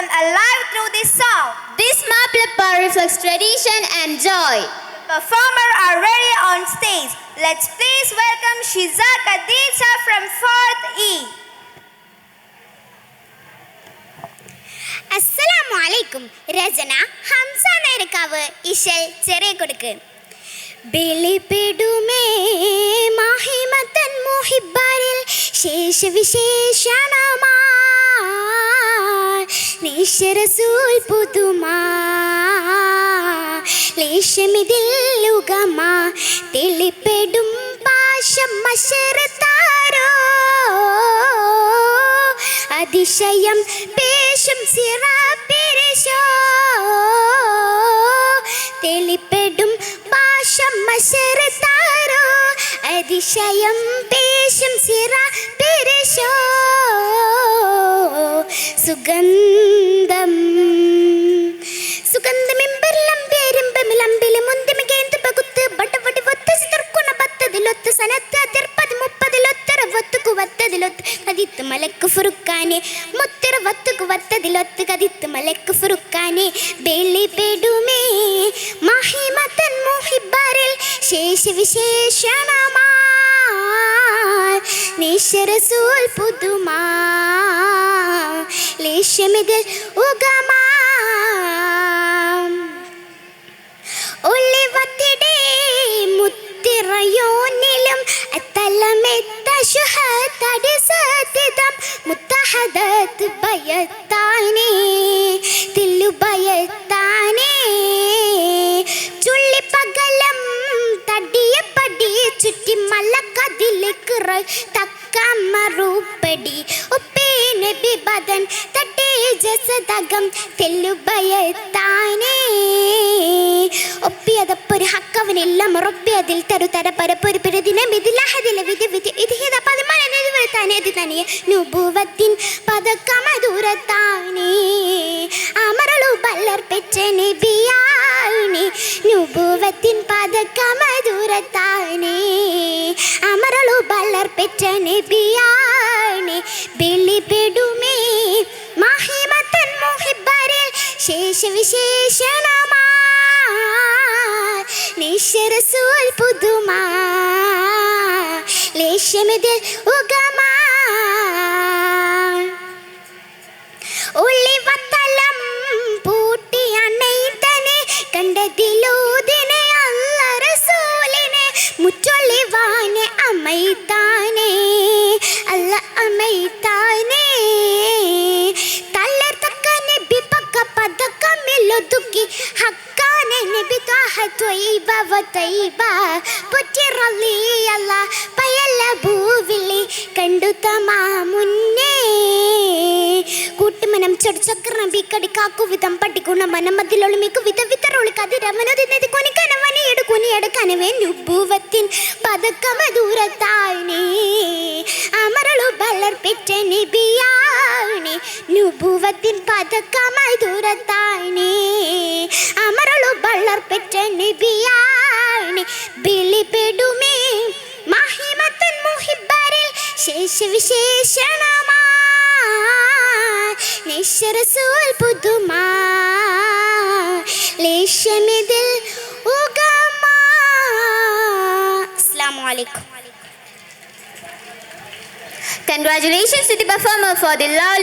come alive through this song. This Maplapa reflects tradition and joy. Performers are ready on stage. Let's please welcome Shiza Khadija from 4th E. അസ്സലാമു അലൈക്കും. രചന ഹംസ നേരക്കാവ്, ഇശൽ ചെറിയ കൊടുക്ക്. ബലിപിടുമേ മാഹിമത്തൻ മുഹിബ്ബരിൽ ശേഷവിശേഷണമാ നിശറസൂൽ പുതുമാ ലേശമിതിൽ ലുഗമാ തെളിപ്പെടും പാശം മശറത്താരോ അതിശയം പേശും സിറാപ്പിരിശോ തെളിപ്പെടും പാശം മശറത്താരോ അതിശയം പേശും സിറാപ്പിരിശോ സുഗന്ധം സുഗന്ധമിമ്പർലം പേരുമ്പമിലമ്പില് മുന്തിമികേന്ത് പകുത്ത് ബട്ടവടി വത്ത് സിതർക്കുണ ബത്തതിലൊത്ത് സനത്ത് അതിർപ്പത് മുപ്പതിലൊത്തര വത്തുക്കു വത്തതിലൊത്ത് കതിത്ത് മലക്ക് ഫുറുക്കാനെ മുത്തര വത്തുക്കു വത്തതിലൊത്ത് കതിത്ത് മലക്ക് ഫുറുക്കാനെ ബലിപിടുമേ മാഹിമത്തൻ മുഹിബ്ബരിൽ ശേഷവിശേഷണമാ നിശറസൂൽ പുതുമാ ലേശമിതിൽ ഉഗമാ ഒളിവത്തിടെ മുത്തിറയോനിലും അത്തലമെത്ത ശുഹതടി സതിദം മുത്തഹദത്ത് ബയത്താനേ തില്ലു ബയത്താനേ ചുള്ളിപ്പകലം തടിയ പടി ചുറ്റി മലക്കതിലേക്ക് തക്കമറുപടി ഒപ്പേ നബി ബദൻ തട്ടേ ജസദകം തെല്ലു ബയത്താനേ ഒപ്പിയതപ്പൊരു ഹക്കവനെല്ലാം ഉറപ്പിയതിൽ തരുതര പരപ്പൊരു പ്രതിനം ഇതിലഹദിലെ വിധി വിധി ഇതിഹിത പദമനതിനെ നുബുവത്തിൻ പദക്കമദൂരത്താനേ അമറളു ബല്ലർ പെറ്റ നബിയാണേ നുബുവത്തിൻ പദക്കമദൂരത്താനേ അമറളു ബല്ലർ പെറ്റ നബിയാണേ ബലിപിടുമേ മാഹിമത്തൻ മുഹിബ്ബരിൽ ശേഷവിശേഷണമാ നിശറസൂൽ പുതുമാ ലേശമിതിൽ ഉഗമാ ഒളിവത്തലം പൂട്ടി അണൈതനെ കണ്ടതിലൂതിനെ അല്ല റസൂലിനെ മുറ്റൊളിവാനെ അമൈതാനെ അല്ല അമൈതാനെ തള്ളർത്തക്ക നബി പക്ക പദക്കമില്ലൊതുക്കി ഹക്കാനെ നബി ത്വാഹ ത്വയ്ബ വതയ്ബ പൊറ്റിറലി അല്ല പയല്ല ഭൂവിളി കണ്ടു തമാ മുന്നേ കൂട്ടുമനം ചെടുചക്രം ബിക്കടി കാക്കു വിധം പട്ടിക്കുണ മനമതിലൊളിമിക്കു വിധ വിതറൊളി കതിരമനതിനെതി കൊനിക്കനവനിയെടു കുനിയെടുക്കനവേ നുബുവത്തിൻ പദക്കമദൂരത്താനേ അമറളു ബല്ലർ പെറ്റ നബിയാണേ നുബുവത്തിൻ പദക്കമദൂരത്താനേ അമറളു ബല്ലർ പെറ്റ നബിയാണേ ബലിപിടുമേ മാഹിമത്തൻ മുഹിബ്ബരിൽ ശേഷവിശേഷണമാ നിശറസൂൽ പുതുമാ ലേശമിതിൽ ഉഗമാ. അസ്സലാമു അലൈക്കും. Congratulations to the performer for the loud